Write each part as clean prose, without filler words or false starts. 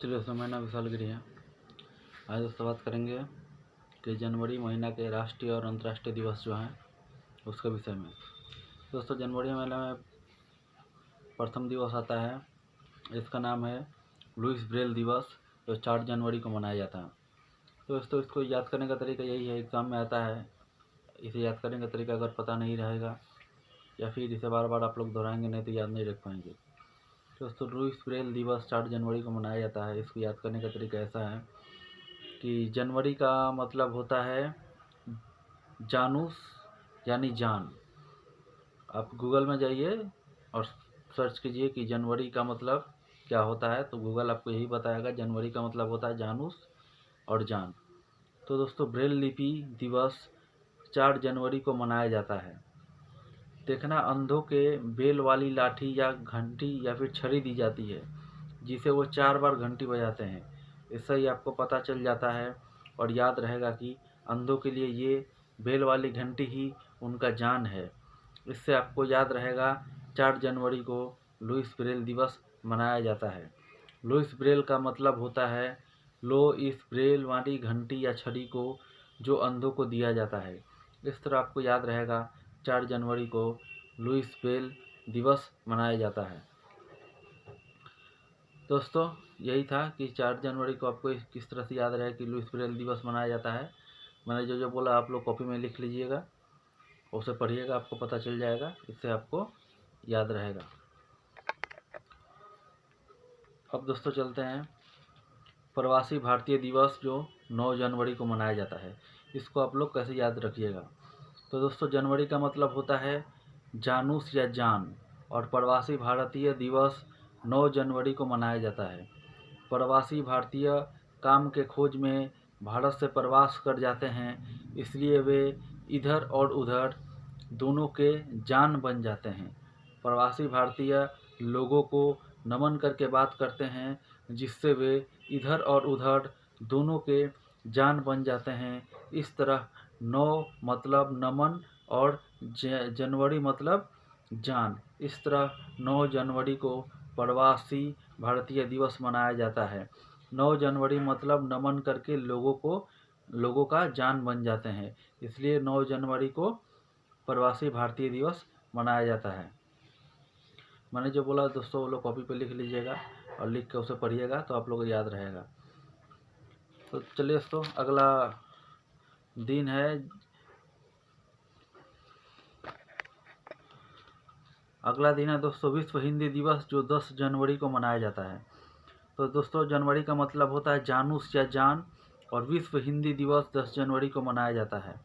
चलिए दोस्तों, मेरा नाम विशाल गिरी है। आज दोस्तों बात करेंगे कि जनवरी महीना के राष्ट्रीय और अंतर्राष्ट्रीय दिवस जो हैं उसके विषय में। दोस्तों, जनवरी महीना में प्रथम दिवस आता है, इसका नाम है लुईस ब्रेल दिवस, जो 4 जनवरी को मनाया जाता है। तो दोस्तों, इसको याद करने का तरीका यही है, एग्ज़ाम में आता है। इसे याद करने का तरीका अगर पता नहीं रहेगा या फिर इसे बार बार आप लोग दोहराएंगे नहीं तो याद नहीं रख पाएंगे। दोस्तों, लुईस ब्रेल दिवस 4 जनवरी को मनाया जाता है। इसको याद करने का तरीका ऐसा है कि जनवरी का मतलब होता है जानूस यानी जान। आप गूगल में जाइए और सर्च कीजिए कि जनवरी का मतलब क्या होता है, तो गूगल आपको यही बताएगा। जनवरी का मतलब होता है जानूस और जान। तो दोस्तों, ब्रेल लिपि दिवस 4 जनवरी को मनाया जाता है। देखना, अंधों के बेल वाली लाठी या घंटी या फिर छड़ी दी जाती है, जिसे वो 4 बार घंटी बजाते हैं। इससे ही आपको पता चल जाता है और याद रहेगा कि अंधों के लिए ये बेल वाली घंटी ही उनका जान है। इससे आपको याद रहेगा 4 जनवरी को लुईस ब्रेल दिवस मनाया जाता है। लुईस ब्रेल का मतलब होता है लो इस ब्रेल वाली घंटी या छड़ी को जो अंधों को दिया जाता है। इस तरह आपको याद रहेगा 4 जनवरी को लुईस ब्रेल दिवस मनाया जाता है। दोस्तों, यही था कि 4 जनवरी को आपको किस तरह से याद रहे कि लुईस ब्रेल दिवस मनाया जाता है। मैंने जो जो बोला आप लोग कॉपी में लिख लीजिएगा, उसे पढ़िएगा, आपको पता चल जाएगा, इससे आपको याद रहेगा। अब दोस्तों चलते हैं प्रवासी भारतीय दिवस, जो 9 जनवरी को मनाया जाता है। इसको आप लोग कैसे याद रखिएगा। तो दोस्तों, जनवरी का मतलब होता है जानूस या जान, और प्रवासी भारतीय दिवस 9 जनवरी को मनाया जाता है। प्रवासी भारतीय काम के खोज में भारत से प्रवास कर जाते हैं, इसलिए वे इधर और उधर दोनों के जान बन जाते हैं। प्रवासी भारतीय लोगों को नमन करके बात करते हैं, जिससे वे इधर और उधर दोनों के जान बन जाते हैं। इस तरह 9 मतलब नमन और जनवरी मतलब जान। इस तरह 9 जनवरी को प्रवासी भारतीय दिवस मनाया जाता है। 9 जनवरी मतलब नमन करके लोगों का जान बन जाते हैं, इसलिए 9 जनवरी को प्रवासी भारतीय दिवस मनाया जाता है। मैंने जो बोला दोस्तों, वो लोग कॉपी पे लिख लीजिएगा और लिख के उसे पढ़िएगा, तो आप लोगों को याद रहेगा। तो चलिए दोस्तों, अगला दिन है दोस्तों विश्व हिंदी दिवस, जो 10 जनवरी को मनाया जाता है। तो दोस्तों, जनवरी का मतलब होता है जानूस या जान, और विश्व हिंदी दिवस 10 जनवरी को मनाया जाता है।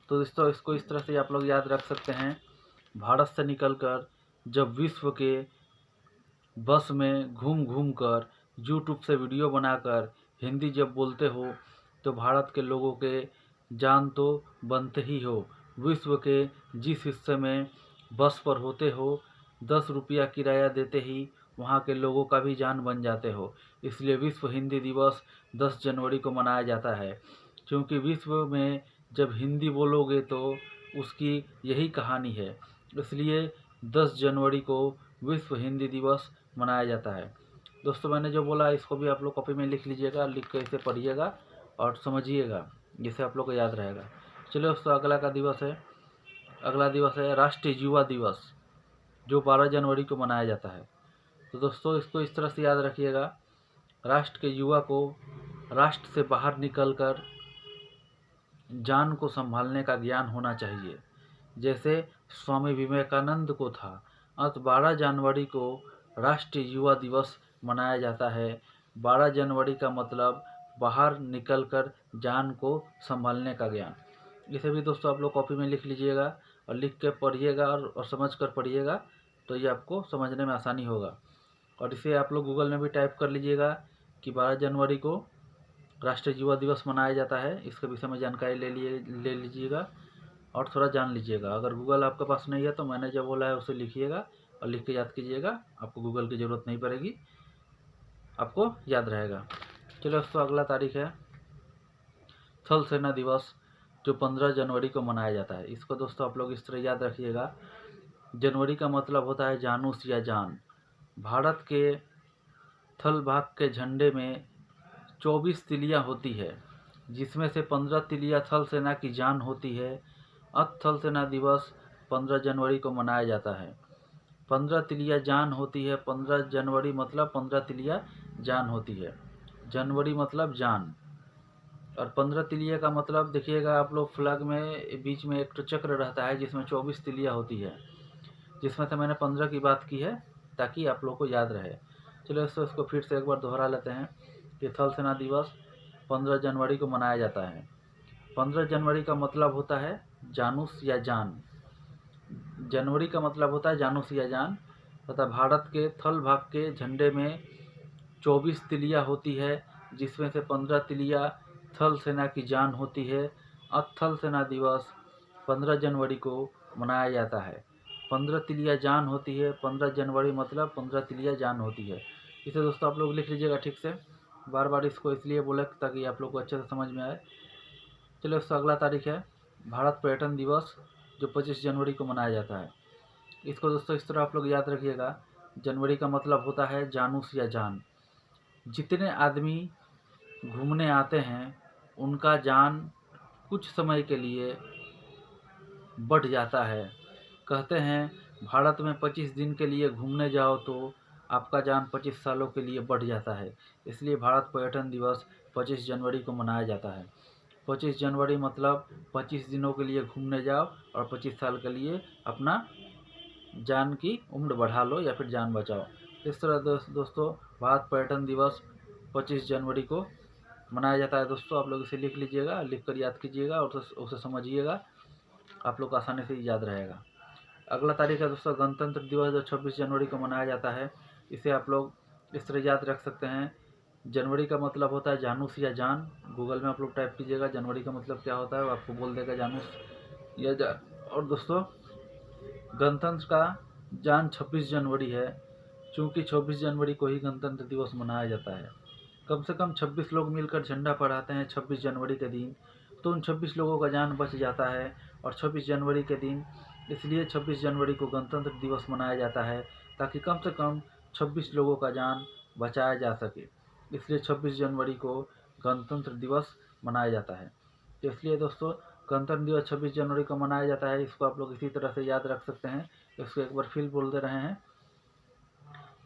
तो दोस्तों, इसको इस तरह से आप लोग याद रख सकते हैं। भारत से निकलकर जब विश्व के बस में घूम घूम कर यूट्यूब से वीडियो बनाकर हिंदी जब बोलते हो, तो भारत के लोगों के जान तो बनते ही हो। विश्व के जिस हिस्से में बस पर होते हो, 10 रुपया किराया देते ही वहाँ के लोगों का भी जान बन जाते हो। इसलिए विश्व हिंदी दिवस 10 जनवरी को मनाया जाता है, क्योंकि विश्व में जब हिंदी बोलोगे तो उसकी यही कहानी है। इसलिए 10 जनवरी को विश्व हिंदी दिवस मनाया जाता है। दोस्तों, मैंने जो बोला इसको भी आप लोग कॉपी में लिख लीजिएगा, लिख कर इसे पढ़िएगा और समझिएगा, जिससे आप लोग को याद रहेगा। चलिए दोस्तों, अगला दिवस है राष्ट्रीय युवा दिवस, जो 12 जनवरी को मनाया जाता है। तो दोस्तों, इसको इस तरह से याद रखिएगा, राष्ट्र के युवा को राष्ट्र से बाहर निकलकर जान को संभालने का ज्ञान होना चाहिए, जैसे स्वामी विवेकानंद को था। अत 12 जनवरी को राष्ट्रीय युवा दिवस मनाया जाता है। 12 जनवरी का मतलब बाहर निकलकर जान को संभालने का ज्ञान। इसे भी दोस्तों आप लोग कॉपी में लिख लीजिएगा और लिख के पढ़िएगा और समझ कर पढ़िएगा, तो ये आपको समझने में आसानी होगा। और इसे आप लोग गूगल में भी टाइप कर लीजिएगा कि 12 जनवरी को राष्ट्रीय युवा दिवस मनाया जाता है। इसके विषय में जानकारी ले लीजिएगा और थोड़ा जान लीजिएगा। अगर गूगल आपके पास नहीं है तो मैंने जो बोला है उसे लिखिएगा और लिख के याद कीजिएगा, आपको गूगल की ज़रूरत नहीं पड़ेगी, आपको याद रहेगा। चलो दोस्तों, अगला तारीख है थल सेना दिवस, जो 15 जनवरी को मनाया जाता है। इसको दोस्तों आप लोग इस तरह याद रखिएगा, जनवरी का मतलब होता है जानूस या जान। भारत के थल भाग के झंडे में 24 तिलियां होती है, जिसमें से 15 तिलियां थल सेना की जान होती है। अत थल सेना दिवस 15 जनवरी को मनाया जाता है। 15 तिलियां जान होती है, 15 जनवरी मतलब 15 तिलियां जान होती है। जनवरी मतलब जान, और 15 तिलिया का मतलब देखिएगा आप लोग, फ्लैग में बीच में एक तो चक्र रहता है जिसमें 24 तिलिया होती है, जिसमें से मैंने 15 की बात की है ताकि आप लोग को याद रहे। चलो इसको फिर से एक बार दोहरा लेते हैं कि थल सेना दिवस 15 जनवरी को मनाया जाता है। 15 जनवरी का मतलब होता है जानूस या जान। जनवरी का मतलब होता है जानूस या जान, तथा भारत के थल भाग के झंडे में 24 तिलिया होती है, जिसमें से 15 तिलिया थल सेना की जान होती है। अत थल सेना दिवस 15 जनवरी को मनाया जाता है। 15 तिलिया जान होती है, 15 जनवरी मतलब 15 तिलिया जान होती है। इसे दोस्तों आप लोग लिख लीजिएगा ठीक से। बार बार इसको इसलिए बोले ताकि आप लोग को अच्छे से समझ में आए। चलो इसका अगला तारीख है भारत पर्यटन दिवस, जो 25 जनवरी को मनाया जाता है। इसको दोस्तों इस तरह आप लोग याद रखिएगा। जनवरी का मतलब होता है जानूस या जान। जितने आदमी घूमने आते हैं उनका जान कुछ समय के लिए बढ़ जाता है। कहते हैं भारत में 25 दिन के लिए घूमने जाओ तो आपका जान 25 सालों के लिए बढ़ जाता है। इसलिए भारत पर्यटन दिवस 25 जनवरी को मनाया जाता है। 25 जनवरी मतलब 25 दिनों के लिए घूमने जाओ और 25 साल के लिए अपना जान की उम्र बढ़ा लो या फिर जान बचाओ। इस तरह दोस्तों भारत पर्यटन दिवस 25 जनवरी को मनाया जाता है। दोस्तों आप लोग इसे लिख लीजिएगा, लिख कर याद कीजिएगा और उसे समझिएगा, आप लोग को आसानी से याद रहेगा। अगला तारीख है दोस्तों गणतंत्र दिवस, जो 26 जनवरी को मनाया जाता है। इसे आप लोग इस तरह याद रख सकते हैं। जनवरी का मतलब होता है जानूस या जान। गूगल में आप लोग टाइप कीजिएगा जनवरी का मतलब क्या होता है, वो आपको बोल देगा जानूस या जान। और दोस्तों गणतंत्र का जान 26 जनवरी है, क्योंकि 26 जनवरी को ही गणतंत्र दिवस मनाया जाता है। कम से कम 26 लोग मिलकर झंडा फहराते हैं 26 जनवरी के दिन, तो उन 26 लोगों का जान बच जाता है। और 26 जनवरी के दिन इसलिए 26 जनवरी को गणतंत्र दिवस मनाया जाता है, ताकि कम से कम 26 लोगों का जान बचाया जा सके। इसलिए 26 जनवरी को गणतंत्र दिवस मनाया जाता है। तो इसलिए दोस्तों गणतंत्र दिवस 26 जनवरी को मनाया जाता है। इसको आप लोग इसी तरह से याद रख सकते हैं। इसको एक बार फिर बोल दे रहे हैं।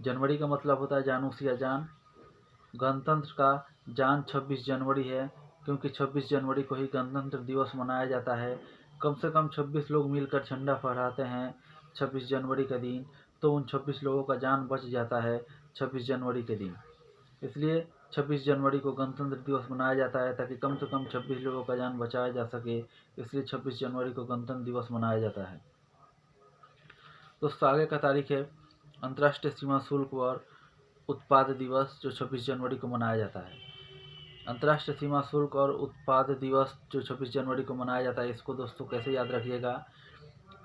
जनवरी का मतलब होता है जानूस या जान। गणतंत्र का जान 26 जनवरी है, क्योंकि 26 जनवरी को ही गणतंत्र दिवस मनाया जाता है। कम से कम 26 लोग मिलकर झंडा फहराते हैं 26 जनवरी के दिन, तो उन 26 लोगों का जान बच जाता है 26 जनवरी के दिन। इसलिए 26 जनवरी को गणतंत्र दिवस मनाया जाता है, ताकि कम से कम 26 लोगों का जान बचाया जा सके। इसलिए 26 जनवरी को गणतंत्र दिवस मनाया जाता है। दोस्तों आगे का तारीख है अंतर्राष्ट्रीय सीमा शुल्क और उत्पाद दिवस, जो 26 जनवरी को मनाया जाता है। अंतर्राष्ट्रीय सीमा शुल्क और उत्पाद दिवस जो 26 जनवरी को मनाया जाता है, इसको दोस्तों कैसे याद रखिएगा।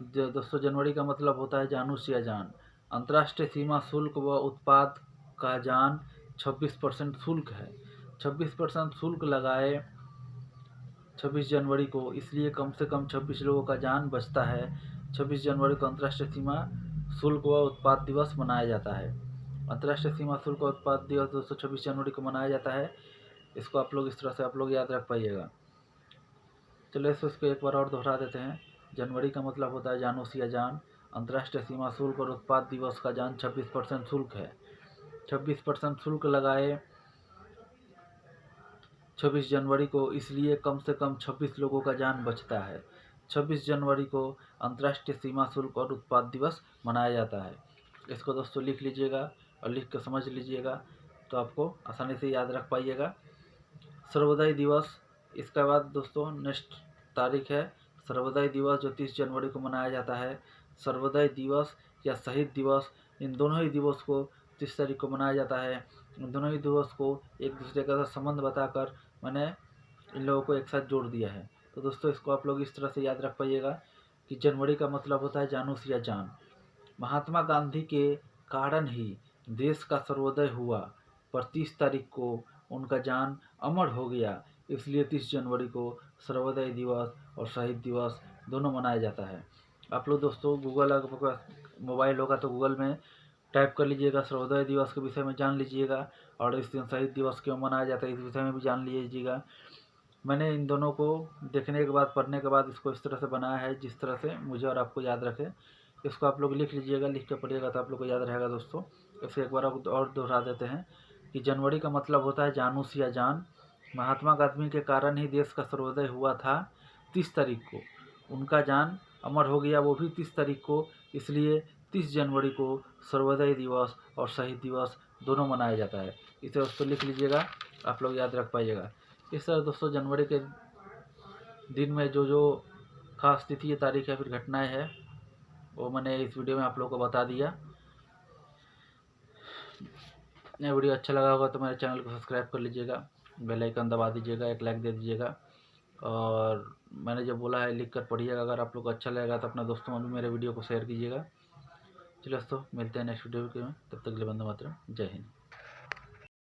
दोस्तों जनवरी का मतलब होता है जानूस या जान। अंतर्राष्ट्रीय सीमा शुल्क व उत्पाद का जान 26% शुल्क है। 26% शुल्क लगाए 26 जनवरी को, इसलिए कम से कम 26 लोगों का जान बचता है। 26 जनवरी को अंतर्राष्ट्रीय सीमा शुल्क व उत्पाद दिवस मनाया जाता है। अंतर्राष्ट्रीय सीमा शुल्क व उत्पाद दिवस दोस्तों 26 जनवरी को मनाया जाता है। इसको आप लोग इस तरह से आप लोग याद रख पाइएगा। चलो इसको एक बार और दोहरा देते हैं। जनवरी का मतलब होता है जानूस या जान। अंतर्राष्ट्रीय सीमा शुल्क और उत्पाद दिवस का जान 26% शुल्क है। 26% शुल्क लगाए 26 जनवरी को, इसलिए कम से कम 26 लोगों का जान बचता है। 26 जनवरी को अंतर्राष्ट्रीय सीमा शुल्क और उत्पाद दिवस मनाया जाता है। इसको दोस्तों लिख लीजिएगा और लिख कर समझ लीजिएगा, तो आपको आसानी से याद रख पाइएगा। सर्वोदय दिवस, इसके बाद दोस्तों नेक्स्ट तारीख है सर्वोदय दिवस, जो 30 जनवरी को मनाया जाता है। सर्वोदय दिवस या शहीद दिवस, इन दोनों ही दिवस को 30 तारीख को मनाया जाता है। इन दोनों ही दिवस को एक दूसरे का संबंध बताकर मैंने इन लोगों को एक साथ जोड़ दिया है। तो दोस्तों इसको आप लोग इस तरह से याद रख पाइएगा कि जनवरी का मतलब होता है जानूस या जान। महात्मा गांधी के कारण ही देश का सर्वोदय हुआ, पर 30 तारीख को उनका जान अमर हो गया। इसलिए 30 जनवरी को सर्वोदय दिवस और शहीद दिवस दोनों मनाया जाता है। आप लोग दोस्तों गूगल, अगर मोबाइल होगा तो गूगल में टाइप कर लीजिएगा, सर्वोदय दिवस के विषय में जान लीजिएगा, और इस दिन शहीद दिवस क्यों मनाया जाता है इस विषय में भी जान लीजिएगा। मैंने इन दोनों को देखने के बाद, पढ़ने के बाद इसको इस तरह से बनाया है जिस तरह से मुझे और आपको याद रखे। इसको आप लोग लिख लीजिएगा, लिख के पढ़िएगा तो आप लोग को याद रहेगा दोस्तों। इसे एक बार और दोहरा देते हैं कि जनवरी का मतलब होता है जानूस या जान। महात्मा गांधी के कारण ही देश का सर्वोदय हुआ था 30 तारीख को। उनका जान अमर हो गया, वो भी 30 तारीख को। इसलिए 30 जनवरी को सर्वोदय दिवस और शहीद दिवस दोनों मनाया जाता है। इसे दोस्तों लिख लीजिएगा, आप लोग याद रख पाइएगा। इस तरह दोस्तों जनवरी के दिन में जो जो खास तिथि या तारीख या फिर घटनाएं हैं वो मैंने इस वीडियो में आप लोगों को बता दिया। यह वीडियो अच्छा लगा होगा तो मेरे चैनल को सब्सक्राइब कर लीजिएगा, बेल आइकन दबा दीजिएगा, एक लाइक दे दीजिएगा, और मैंने जो बोला है लिख कर पढ़िएगा। अगर आप लोग को अच्छा लगेगा तो अपना दोस्तों में भी मेरे वीडियो को शेयर कीजिएगा। चलिए दोस्तों, मिलते हैं नेक्स्ट वीडियो में, तब तक के लिए वंदे मातरम, जय हिंद।